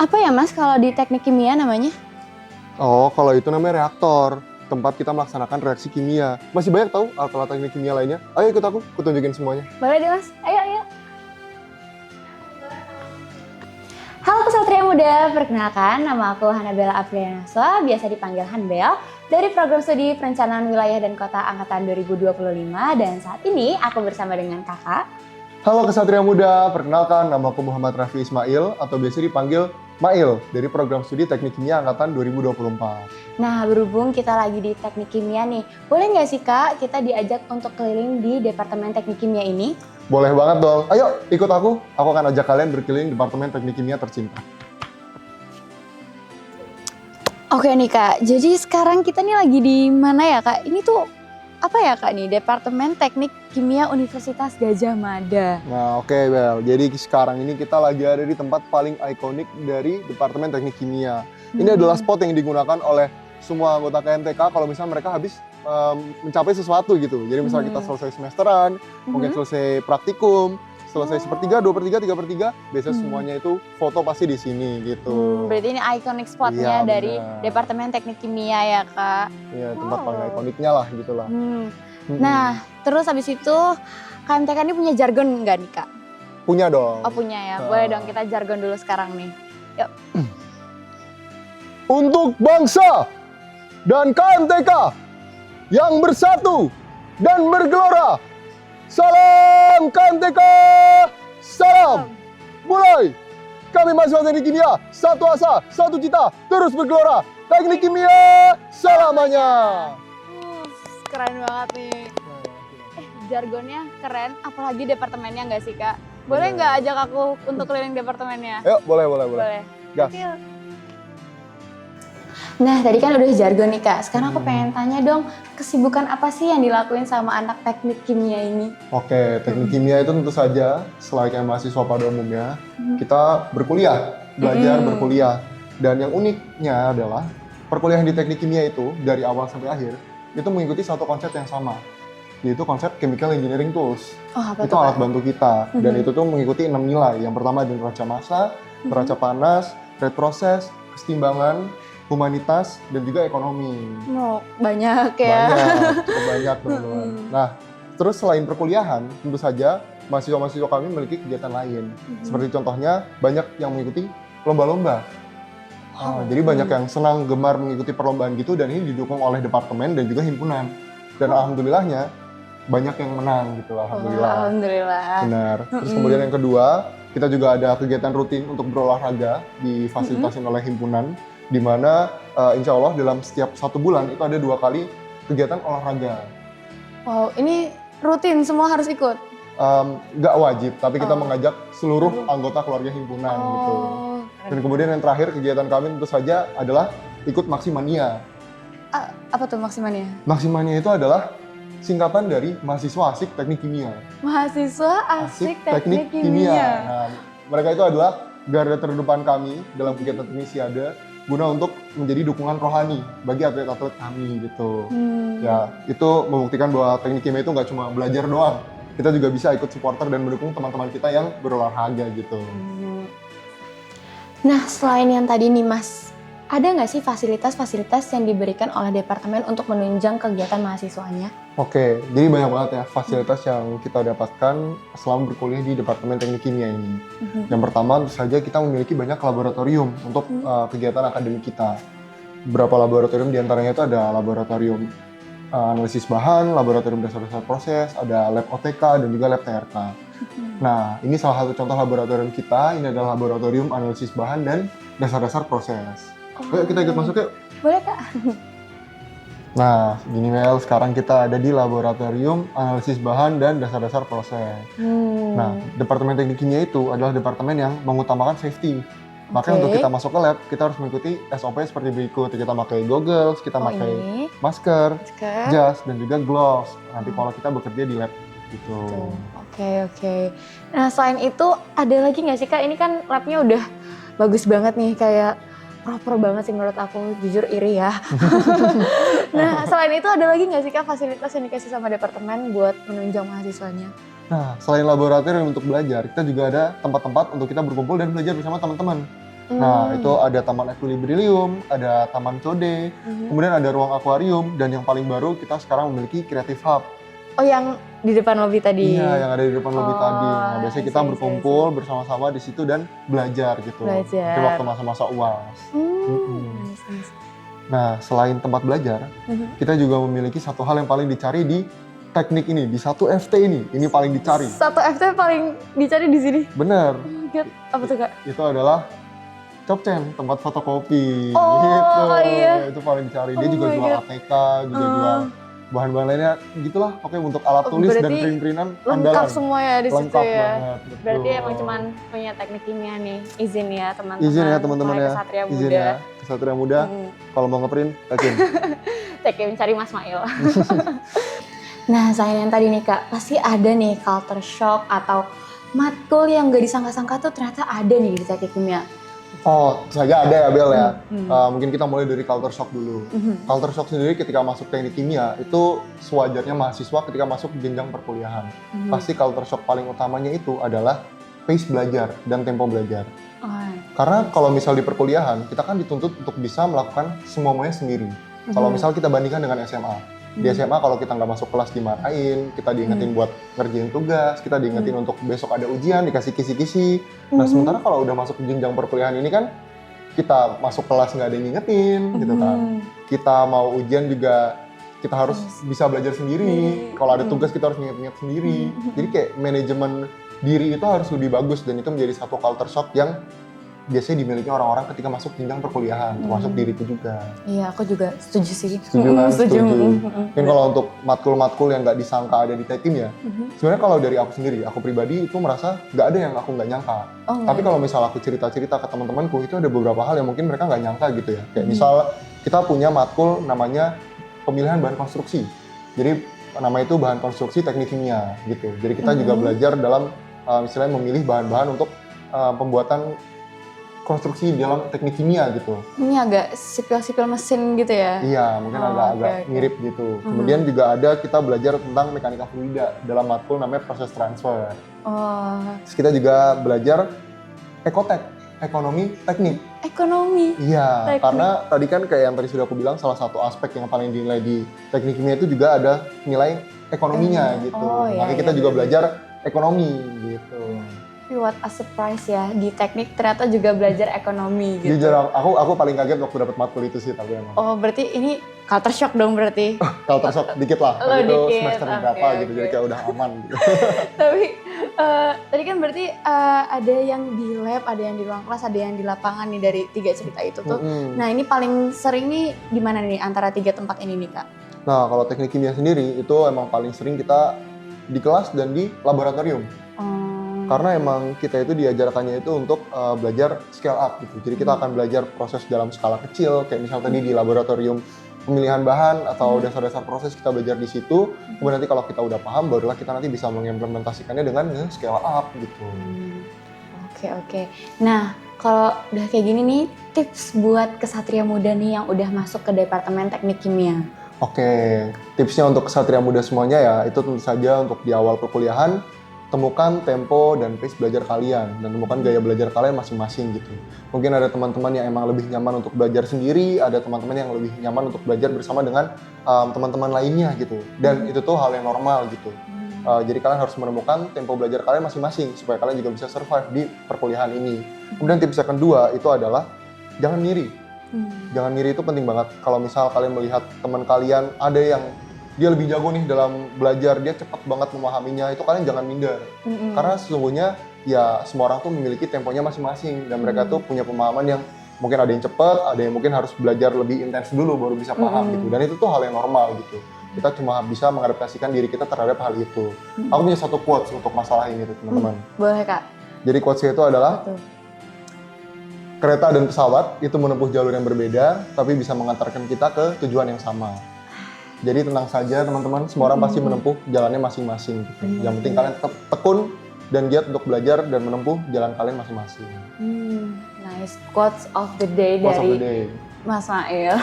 Apa ya Mas kalau di teknik kimia namanya? Oh, kalau itu namanya reaktor. Tempat kita melaksanakan reaksi kimia. Masih banyak tahu alat-alat teknik kimia lainnya. Ayo ikut aku tunjukin semuanya. Boleh deh Mas, ayo. Halo Kesatria Muda, perkenalkan nama aku Hanabella Aprianaswa, biasa dipanggil Hanbel, dari program studi Perencanaan Wilayah dan Kota Angkatan 2025, dan saat ini aku bersama dengan kakak. Halo Kesatria Muda, perkenalkan nama aku Muhammad Raffi Ismail atau biasa dipanggil Mail dari program studi Teknik Kimia Angkatan 2024. Nah, berhubung kita lagi di Teknik Kimia nih, boleh nggak sih Kak kita diajak untuk keliling di Departemen Teknik Kimia ini? Boleh banget dong. Ayo ikut aku akan ajak kalian berkeliling Departemen Teknik Kimia tercinta. Oke nih Kak, jadi sekarang kita nih lagi di mana ya Kak? Ini tuh apa ya Kak nih? Departemen Teknik Kimia Universitas Gadjah Mada. Nah oke Bel, jadi sekarang ini kita lagi ada di tempat paling ikonik dari Departemen Teknik Kimia. Ini adalah spot yang digunakan oleh semua anggota KMTK kalau misalnya mereka habis mencapai sesuatu gitu. Jadi misalnya kita selesai semesteran, mungkin selesai praktikum, selesai sepertiga, 2/3, 3/3, biasanya semuanya itu foto pasti di sini gitu. Berarti ini iconic spotnya Iya, dari benar. Departemen Teknik Kimia ya Kak? Iya, tempat paling ikoniknya lah gitu lah. Nah, terus habis itu KMTK ini punya jargon nggak nih Kak? Punya dong. Oh punya ya, boleh dong kita jargon dulu sekarang nih. Yuk. Untuk bangsa dan KMTK yang bersatu dan bergelora. Salam KMTK, salam. Mulai. Kami mahasiswa Teknik Kimia, satu asa, satu cita, terus bergelora. Teknik Kimia selamanya. Keren banget nih. Jargonnya keren, apalagi departemennya nggak sih Kak? Boleh nggak ajak aku untuk keliling departemennya? Yuk, boleh. Gas. Nah, tadi kan udah jargon nih Kak. Sekarang aku pengen tanya dong, kesibukan apa sih yang dilakuin sama anak teknik kimia ini? Oke, teknik kimia itu tentu saja selayaknya mahasiswa pada umumnya, kita berkuliah, belajar berkuliah. Dan yang uniknya adalah perkuliahan di teknik kimia itu dari awal sampai akhir itu mengikuti satu konsep yang sama, yaitu konsep chemical engineering tools. Oh, apa Itu tuh, alat Kak? bantu kita dan itu tuh mengikuti 6 nilai. Yang pertama ada neraca massa, neraca panas, rate proses, kesetimbangan, humanitas, dan juga ekonomi. Oh, banyak ya. Cukup banyak teman-teman. Nah, terus selain perkuliahan, tentu saja mahasiswa-mahasiswa kami memiliki kegiatan lain. Seperti contohnya banyak yang mengikuti lomba-lomba. Jadi banyak yang senang gemar mengikuti perlombaan gitu dan ini didukung oleh departemen dan juga himpunan. Dan alhamdulillahnya banyak yang menang gitu, alhamdulillah. Alhamdulillah. Benar. Terus kemudian yang kedua, kita juga ada kegiatan rutin untuk berolahraga difasilitasi oleh himpunan, di mana insya Allah dalam setiap 1 bulan itu ada 2 kali kegiatan olahraga. Wow, ini rutin semua harus ikut? Nggak wajib, tapi kita mengajak seluruh anggota keluarga himpunan gitu. Dan kemudian yang terakhir kegiatan kami tentu saja adalah ikut Maksimania. Apa tuh maksimalnya? Maksimania itu adalah singkatan dari mahasiswa asik teknik kimia. Mahasiswa asik teknik kimia. Nah, mereka itu adalah garda terdepan kami dalam kegiatan teknisiade guna untuk menjadi dukungan rohani bagi atlet-atlet kami gitu. Ya, itu membuktikan bahwa teknik kimia itu nggak cuma belajar doang. Kita juga bisa ikut supporter dan mendukung teman-teman kita yang berolahraga gitu. Nah, selain yang tadi nih Mas, ada nggak sih fasilitas-fasilitas yang diberikan oleh departemen untuk menunjang kegiatan mahasiswanya? Oke, jadi banyak banget ya fasilitas yang kita dapatkan selama berkuliah di Departemen Teknik Kimia ini. Yang pertama tentu saja kita memiliki banyak laboratorium untuk kegiatan akademik kita. Beberapa laboratorium diantaranya itu ada laboratorium analisis bahan, laboratorium dasar-dasar proses, ada lab OTK dan juga lab TRK. Nah, ini salah satu contoh laboratorium kita, ini adalah laboratorium analisis bahan dan dasar-dasar proses. Yuk kita ikut masuk yuk. Boleh Kak? Nah, gini Mel, sekarang kita ada di laboratorium analisis bahan dan dasar-dasar proses. Nah, Departemen Teknik Kimia itu adalah departemen yang mengutamakan safety. Makanya untuk kita masuk ke lab, kita harus mengikuti SOP seperti berikut. Kita pakai goggles, kita pakai masker, jas, dan juga gloves. Nanti kalau kita bekerja di lab gitu. Oke. Nah, selain itu ada lagi nggak sih Kak? Ini kan labnya udah bagus banget nih, kayak proper banget sih menurut aku, jujur iri ya. Nah, selain itu ada lagi nggak sih Kak fasilitas yang dikasih sama departemen buat menunjang mahasiswanya? Nah, selain laboratorium untuk belajar, kita juga ada tempat-tempat untuk kita berkumpul dan belajar bersama teman-teman. Nah, itu ada taman equilibrium, ada taman code, kemudian ada ruang akuarium, dan yang paling baru kita sekarang memiliki creative hub. Oh, yang di depan lobby tadi? Iya, yang ada di depan lobby tadi. Nah, Oh, biasanya I kita see. berkumpul bersama-sama di situ dan belajar gitu. Belajar. Mungkin waktu masa-masa UAS. Nice. Nah, selain tempat belajar, kita juga memiliki satu hal yang paling dicari di teknik ini, di satu FT ini. Ini paling dicari. Satu FT paling dicari di sini? Bener. Oh my God, apa tuh Kak? Itu adalah Copcen, tempat fotokopi. Oh, gitu. iya. Itu paling dicari. Dia Oh juga my jual God. ATK, juga jual bahan-bahan lainnya. Gitulah, pokoknya untuk alat tulis dan Berarti print-printan lengkap andalan. semua ya di situ Lengkap ya? banget. Betul. Berarti emang cuman punya teknik kimia nih. Izin ya teman-teman. Izin ya teman-teman Mulai ya. Kesatria Izin Muda. ya. Kesatria Muda. Kalau mau ngeprint, yakin. Cekin cari Mas Mail. Nah, selain yang tadi nih Kak, pasti ada nih culture shock atau matkul yang gak disangka-sangka tuh ternyata ada nih di teknik kimia. Oh, saja ada ya Bel ya. Mungkin kita mulai dari culture shock dulu. Culture shock sendiri ketika masuk teknik kimia itu sewajarnya mahasiswa ketika masuk jenjang perkuliahan. Pasti culture shock paling utamanya itu adalah pace belajar dan tempo belajar. Karena kalau misal di perkuliahan, kita kan dituntut untuk bisa melakukan semuanya sendiri. Kalau misal kita bandingkan dengan SMA. Di SMA kalau kita nggak masuk kelas dimarahin, kita diingetin buat ngerjain tugas, kita diingetin untuk besok ada ujian, dikasih kisi-kisi. Nah sementara kalau udah masuk jenjang perkuliahan ini kan, kita masuk kelas nggak ada yang ngingetin gitu kan. Kita mau ujian juga kita harus bisa belajar sendiri. Kalau ada tugas kita harus nginget-nginget sendiri. Jadi kayak manajemen diri itu harus lebih bagus dan itu menjadi satu culture shock yang biasanya dimiliki orang-orang ketika masuk jenjang perkuliahan, termasuk diriku juga. Iya, aku juga setuju sih. Setuju kan? Setuju. Mungkin kalau untuk matkul-matkul yang nggak disangka ada di Tekim ya, sebenarnya kalau dari aku sendiri, aku pribadi itu merasa nggak ada yang aku nggak nyangka. Tapi kalau misal aku cerita-cerita ke teman-temanku, itu ada beberapa hal yang mungkin mereka nggak nyangka gitu ya. Kayak misal kita punya matkul namanya pemilihan bahan konstruksi. Jadi nama itu bahan konstruksi teknik kimia gitu. Jadi kita juga belajar dalam misalnya memilih bahan-bahan untuk pembuatan konstruksi dalam teknik kimia gitu. Ini agak sipil-sipil mesin gitu ya? Iya, mungkin agak-agak mirip gitu. Kemudian juga ada kita belajar tentang mekanika fluida dalam matkul namanya proses transfer. Terus kita juga belajar ekotek, ekonomi teknik. Ekonomi? Iya, teknik. Karena tadi kan kayak yang tadi sudah aku bilang, salah satu aspek yang paling dinilai di teknik kimia itu juga ada nilai ekonominya gitu. Makanya kita juga belajar ekonomi gitu. What a surprise ya, di teknik ternyata juga belajar ekonomi gitu. Jujur, aku paling kaget waktu dapat matkul itu sih tapi emang. Oh, berarti ini culture shock dong berarti? Culture shock dikit lah, itu semester berapa gitu, jadi kayak udah aman gitu. Tapi tadi kan berarti ada yang di lab, ada yang di ruang kelas, ada yang di lapangan nih dari 3 cerita itu tuh. Nah ini paling sering nih di mana nih antara 3 tempat ini nih Kak? Nah kalau teknik kimia sendiri itu emang paling sering kita di kelas dan di laboratorium. Karena emang kita itu diajarkannya itu untuk belajar scale up gitu. Jadi kita akan belajar proses dalam skala kecil, kayak misal tadi di laboratorium pemilihan bahan atau dasar-dasar proses kita belajar di situ. Kemudian nanti kalau kita udah paham, barulah kita nanti bisa mengimplementasikannya dengan scale up gitu. Oke. Nah, kalau udah kayak gini nih, tips buat kesatria muda nih yang udah masuk ke Departemen Teknik Kimia. Oke, tipsnya untuk kesatria muda semuanya ya, itu tentu saja untuk di awal perkuliahan, temukan tempo dan pace belajar kalian dan temukan gaya belajar kalian masing-masing gitu. Mungkin ada teman-teman yang emang lebih nyaman untuk belajar sendiri, ada teman-teman yang lebih nyaman untuk belajar bersama dengan teman-teman lainnya gitu. Dan itu tuh hal yang normal gitu. Jadi kalian harus menemukan tempo belajar kalian masing-masing supaya kalian juga bisa survive di perkuliahan ini. Kemudian tips yang kedua itu adalah jangan ngiri. Jangan ngiri itu penting banget. Kalau misal kalian melihat teman kalian ada yang dia lebih jago nih dalam belajar, dia cepat banget memahaminya, itu kalian jangan minder. Karena sesungguhnya ya semua orang tuh memiliki temponya masing-masing dan mereka tuh punya pemahaman yang mungkin ada yang cepat, ada yang mungkin harus belajar lebih intens dulu baru bisa paham gitu. Dan itu tuh hal yang normal gitu. Kita cuma bisa mengadaptasikan diri kita terhadap hal itu. Aku punya satu quotes untuk masalah ini tuh teman-teman. Boleh Kak. Jadi quotesnya itu adalah kereta dan pesawat itu menempuh jalur yang berbeda tapi bisa mengantarkan kita ke tujuan yang sama. Jadi tenang saja teman-teman, semua orang pasti menempuh jalannya masing-masing gitu. Yang penting kalian tetap tekun dan giat untuk belajar dan menempuh jalan kalian masing-masing. Nice quotes of the day dari Mas Mail.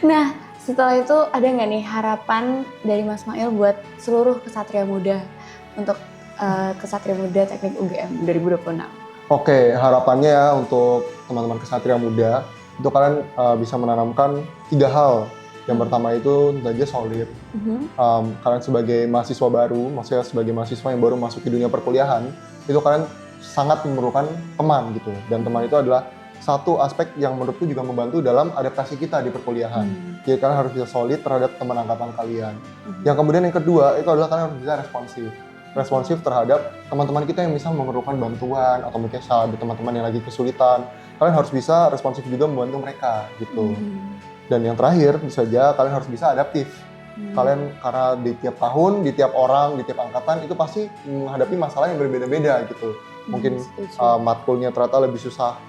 Nah, setelah itu ada nggak nih harapan dari Mas Mail buat seluruh kesatria muda untuk kesatria muda teknik UGM 2026? Oke, harapannya ya untuk teman-teman kesatria muda, itu kalian bisa menanamkan 3 hal. Yang pertama itu tentu saja solid. Kalian sebagai mahasiswa baru, maksudnya sebagai mahasiswa yang baru masuk ke dunia perkuliahan, itu kalian sangat memerlukan teman gitu. Dan teman itu adalah satu aspek yang menurutku juga membantu dalam adaptasi kita di perkuliahan. Jadi kalian harus bisa solid terhadap teman angkatan kalian. Yang kemudian yang kedua, itu adalah kalian harus bisa responsif. Responsif terhadap teman-teman kita yang misal memerlukan bantuan atau mungkin ada teman-teman yang lagi kesulitan, kalian harus bisa responsif juga membantu mereka gitu. Dan yang terakhir, bisa saja kalian harus bisa adaptif. Kalian karena di tiap tahun, di tiap orang, di tiap angkatan itu pasti menghadapi masalah yang berbeda-beda gitu. Mungkin matkulnya ternyata lebih susah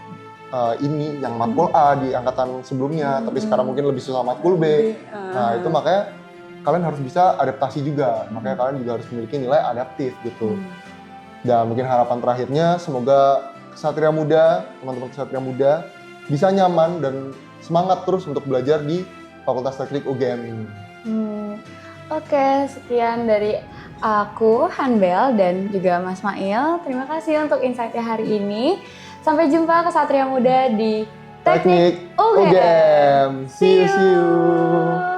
ini yang matkul A di angkatan sebelumnya, tapi sekarang mungkin lebih susah matkul B. Nah itu makanya kalian harus bisa adaptasi juga, makanya kalian juga harus memiliki nilai adaptif gitu. Dan mungkin harapan terakhirnya semoga kesatria muda, teman-teman kesatria muda bisa nyaman dan semangat terus untuk belajar di Fakultas Teknik UGM ini. Oke, sekian dari aku, Hanbel, dan juga Mas Mail. Terima kasih untuk insight-nya hari ini. Sampai jumpa kesatria muda di Teknik UGM. See you.